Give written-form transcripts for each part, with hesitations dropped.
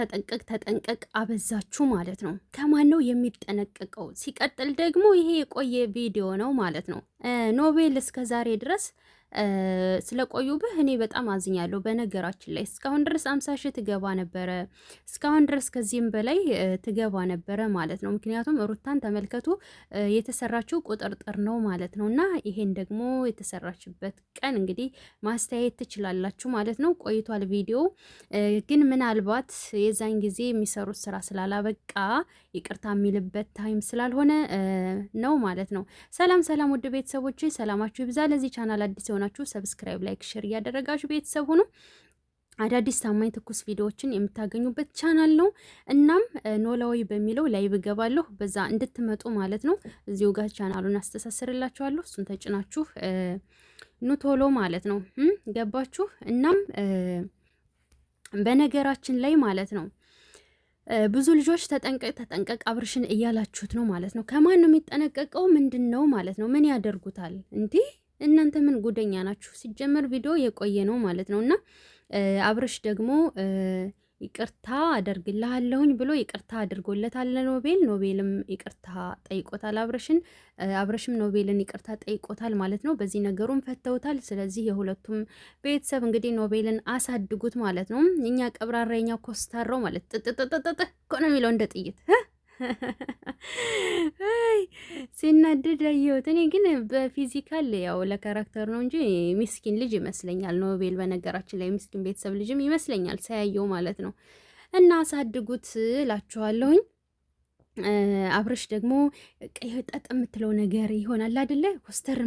ተጠንቀቅ አበዛችሁ ማለት ነው። ከማን ነው የሚጠነቀቀው? ሲቀጥል ደግሞ ይሄ የቆየ ቪዲዮ ነው ማለት ነው። ኖቤል እስከዛሬ ድረስ ስለቆዩብህ እኔ በጣም አዝኛለሁ። በነገራችን ላይ እስካሁን ድረስ 50 ሺህ ትገባ ነበረ፣ እስካሁን ድረስ ከዚህም በላይ ትገባ ነበረ ማለት ነው። ምክንያቱም ሩታን ተመልከቱ፣ የተሰራችው ቁጥርጥር ነው ማለት ነው። እና ይሄን ደግሞ የተሰራችበት ቀን እንግዲህ ማስተያየት ትችላላችሁ ማለት ነው። ቆይቷል ቪዲዮ ግን ምናልባት የዛን ጊዜ የሚሰሩት ስራ ስላላበቃ ይቅርታ የሚልበት ታይም ስላልሆነ ነው ማለት ነው። ሰላም ሰላም፣ ውድ ቤተሰቦች ሰላማችሁ ይብዛ። ለዚህ ቻናል አዲስ የሆናችሁ ሰብስክራይብ፣ ላይክ፣ ሼር እያደረጋችሁ ቤተሰብ ሁኑ። አዳዲስ ታማኝ ትኩስ ቪዲዮዎችን የምታገኙበት ቻናል ነው። እናም ኖላዊ በሚለው ላይቭ እገባለሁ፣ በዛ እንድትመጡ ማለት ነው። እዚሁ ጋር ቻናሉን አስተሳስርላችኋለሁ። እሱን ተጭናችሁ ኑ ቶሎ ማለት ነው። ገባችሁ? እናም በነገራችን ላይ ማለት ነው ብዙ ልጆች ተጠንቀቅ አብርሽን እያላችሁት ነው ማለት ነው። ከማን ነው የሚጠነቀቀው? ምንድን ነው ማለት ነው? ምን ያደርጉታል? እንዲህ እናንተ ምን ጉደኛ ናችሁ? ሲጀመር ቪዲዮ የቆየ ነው ማለት ነው። እና አብርሽ ደግሞ ይቅርታ አደርግልሃለሁኝ ብሎ ይቅርታ አድርጎለታል ኖቤል። ኖቤልም ይቅርታ ጠይቆታል አብርሽን፣ አብርሽም ኖቤልን ይቅርታ ጠይቆታል ማለት ነው። በዚህ ነገሩም ፈተውታል። ስለዚህ የሁለቱም ቤተሰብ እንግዲህ ኖቤልን አሳድጉት ማለት ነው። እኛ ቀብራራኛ ኮስታራው ማለት ጥጥጥጥጥ እኮ ነው የሚለው እንደ ጥይት ሲናደድ ያየሁት። እኔ ግን በፊዚካል ያው ለካራክተር ነው እንጂ ሚስኪን ልጅ ይመስለኛል ኖቤል። በነገራችን ላይ ሚስኪን ቤተሰብ ልጅም ይመስለኛል ሳያየው ማለት ነው። እና አሳድጉት እላችኋለሁኝ። አብርሽ ደግሞ ቀይ ጠጥ የምትለው ነገር ይሆናል አይደለ? ኮስተር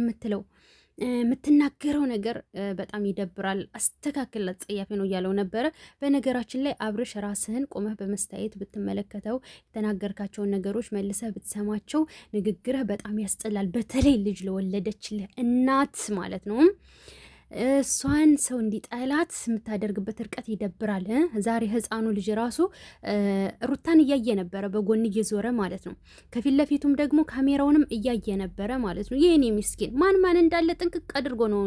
የምትናገረው ነገር በጣም ይደብራል። አስተካክል፣ አጸያፊ ነው እያለው ነበረ። በነገራችን ላይ አብርሽ ራስህን ቆመህ በመስታየት ብትመለከተው፣ የተናገርካቸውን ነገሮች መልሰህ ብትሰማቸው ንግግርህ በጣም ያስጠላል። በተለይ ልጅ ለወለደችልህ እናት ማለት ነው። እሷን ሰው እንዲጠላት የምታደርግበት እርቀት ይደብራል። ዛሬ ህፃኑ ልጅ ራሱ ሩታን እያየ ነበረ፣ በጎን እየዞረ ማለት ነው። ከፊት ለፊቱም ደግሞ ካሜራውንም እያየ ነበረ ማለት ነው። ይህኔ ምስኪን ማን እንዳለ ጥንቅቅ አድርጎ ነው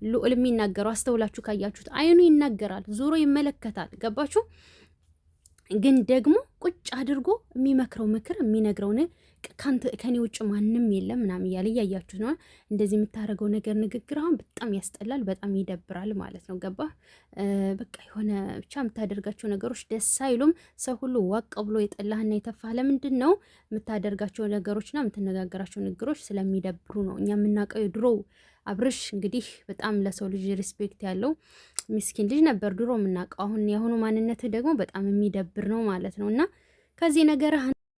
ልዑል የሚናገረው። አስተውላችሁ ካያችሁት አይኑ ይናገራል፣ ዞሮ ይመለከታል። ገባችሁ? ግን ደግሞ ቁጭ አድርጎ የሚመክረው ምክር የሚነግረውን ከኔ ውጭ ማንም የለም ምናምን እያለ እያያችሁ ነው። እንደዚህ የምታደርገው ነገር ንግግር አሁን በጣም ያስጠላል፣ በጣም ይደብራል ማለት ነው። ገባ? በቃ የሆነ ብቻ የምታደርጋቸው ነገሮች ደስ አይሉም። ሰው ሁሉ ዋቅ ብሎ የጠላህና የተፋህ ለምንድን ነው? የምታደርጋቸው ነገሮችና የምትነጋገራቸው ንግግሮች ስለሚደብሩ ነው። እኛ የምናውቀው የድሮ አብርሽ እንግዲህ በጣም ለሰው ልጅ ሪስፔክት ያለው ሚስኪን ልጅ ነበር ድሮ የምናውቀው። አሁን የአሁኑ ማንነትህ ደግሞ በጣም የሚደብር ነው ማለት ነው። እና ከዚህ ነገር